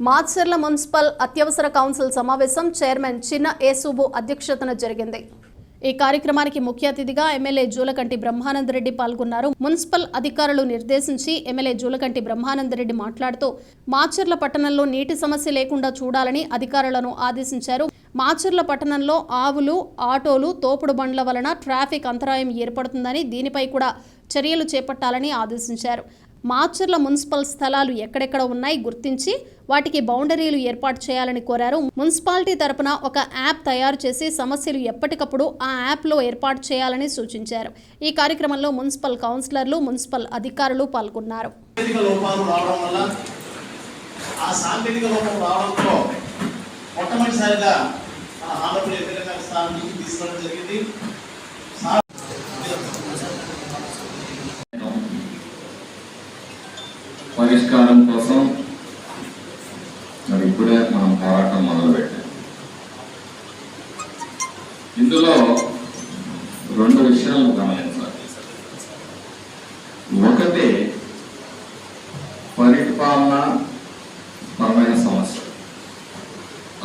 Macherla municipal అత్యవసర council సమావేశం chairman చిన్న ఏసుబు అధ్యక్షతన జరిగింది. ఈ కార్యక్రమానికి ముఖ్య అతిథిగా ఎమ్మెల్యే జూలకంటి బ్రహ్మానందరెడ్డి పాల్గొన్నారు. మున్సిపల్ అధికారులు నిర్దేశించి ఎమ్మెల్యే జూలకంటి బ్రహ్మానందరెడ్డి మాట్లాడుతూ మాచర్ల పట్టణంలో నీటి సమస్య లేకుండా చూడాలని అధికారులను ఆదేశించారు. మాచర్ల పట్టణంలో ఆవులు, ఆటోలు, తోపుడు బండ్ల వలన ట్రాఫిక్ అంతరాయం ఏర్పడుతుందని దీనిపై కూడా చర్యలు చేపట్టాలని ఆదేశించారు. మాచర్ల మున్సిపల్ స్థలాలు ఎక్కడెక్కడ ఉన్నాయి గుర్తించి వాటికి బౌండరీలు ఏర్పాటు చేయాలని కోరారు. మున్సిపాలిటీ తరపున ఒక యాప్ తయారు చేసి సమస్యలు ఎప్పటికప్పుడు ఆ యాప్లో ఏర్పాటు చేయాలని సూచించారు. ఈ కార్యక్రమంలో మున్సిపల్ కౌన్సిలర్లు, మున్సిపల్ అధికారులు పాల్గొన్నారు. పరిష్కారం కోసం మరి ఇప్పుడే మనం పోరాటం మొదలుపెట్టాం. ఇందులో రెండు విషయాలను గమనించాలి. ఒకటి పరిపాలన పరమైన సమస్య,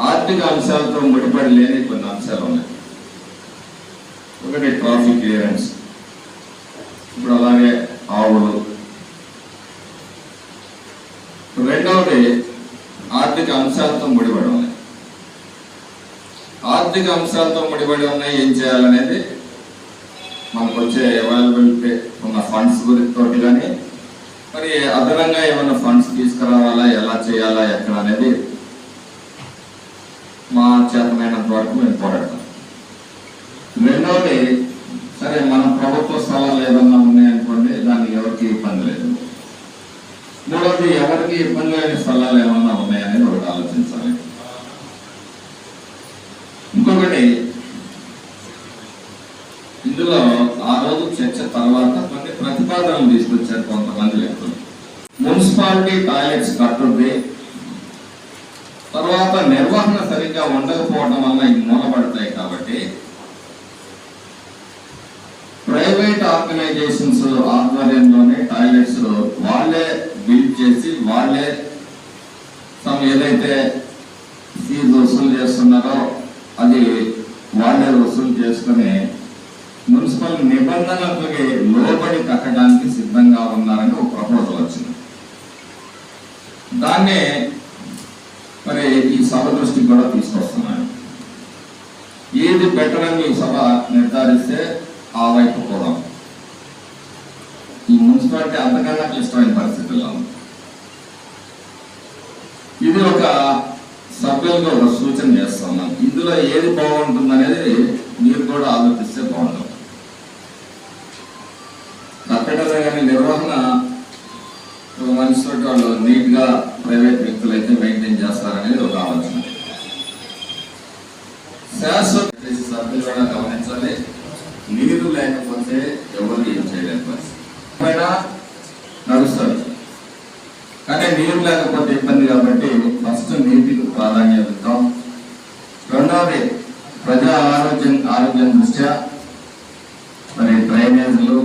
ఆర్థిక అంశాలతో ముడిపడి లేని కొన్ని అంశాలు ఉన్నాయి. ఒకటి ట్రాఫిక్ క్లియరెన్స్, ఇప్పుడు అలాగే ఆవులు. రెండవది ఆర్థిక అంశాలతో ముడిపడి ఉన్నాయి. ఆర్థిక అంశాలతో ముడిపడి ఉన్నాయి, ఏం చేయాలనేది మనకు వచ్చే అవైలబిలిటీ ఉన్న ఫండ్స్ తోటి కానీ మరి అదనంగా ఏమైనా ఫండ్స్ తీసుకురావాలా, ఎలా చేయాలా, ఎక్కడ అనేది మా చేతనైనంత వరకు మేము పోరాడతాం. రెండవది సరే మన ప్రభుత్వ స్థలాలు ఏదన్నా ఉన్నాయనుకోండి, దానికి ఎవరికి ఇబ్బంది లేదు. మూడవది ఎవరికి ఇబ్బంది లేని స్థలాలు ఏమన్నా ఉన్నాయనేది ఒకటి ఆలోచించాలి. ఇంకొకటి ఇందులో ఆ రోజు చర్చ తర్వాత కొన్ని ప్రతిపాదనలు తీసుకొచ్చారు కొంతమంది వ్యక్తులు. మున్సిపాలిటీ టాయిలెట్స్ కట్టుద్ది, తర్వాత నిర్వహణ సరిగ్గా ఉండకపోవడం వల్ల ఇవి మూలపడతాయి. కాబట్టి ప్రైవేట్ ఆర్గనైజేషన్స్ ఆధ్వర్యంలోనే టాయిలెట్స్ వాళ్ళే బిల్డ్ చేసి వాళ్ళే ఏదైతే ఫీజు వసూలు చేస్తున్నారో అది వాళ్ళే వసూలు చేసుకుని మున్సిపల్ నిబంధనలకు లోబడి కట్టడానికి సిద్ధంగా ఉన్నారని ఒక ప్రపోజల్ వచ్చింది. దాన్నే మరి ఈ సభ దృష్టికి కూడా తీసుకొస్తున్నాను. ఏది బెటర్ అని ఈ సభ నిర్ధారిస్తే ఆ వైపు పోదాం. ఈ మున్సిపాలిటీ అంతకన్నా క్లిష్టమైన పరిస్థితుల్లో ఉంది. ఇది ఒక సభ్యులకు ఒక సూచన చేస్తున్నాం. ఇందులో ఏది బాగుంటుంది అనేది మీరు కూడా ఆలోచిస్తే బాగుంటుంది. కట్టడమే కానీ నిర్వహణ మనిషి వాళ్ళు నీట్ గా ప్రైవేట్ వ్యక్తులు అయితే మెయింటైన్ చేస్తారనేది ఒక ఆలోచన. శాశ్వత సభ్యులు కూడా గమనించాలి. నీరు లేకపోతే ఎవరు ఏం చేయలేని పరిస్థితి నడుస్తారు. కానీ నీరు లేకపోతే ఇబ్బంది కాబట్టి ఫస్ట్ నీటికి ప్రాధాన్యత ఇద్దాం. రెండవది ప్రజా ఆరోగ్యం దృష్ట్యా మరి డ్రైనేజీలు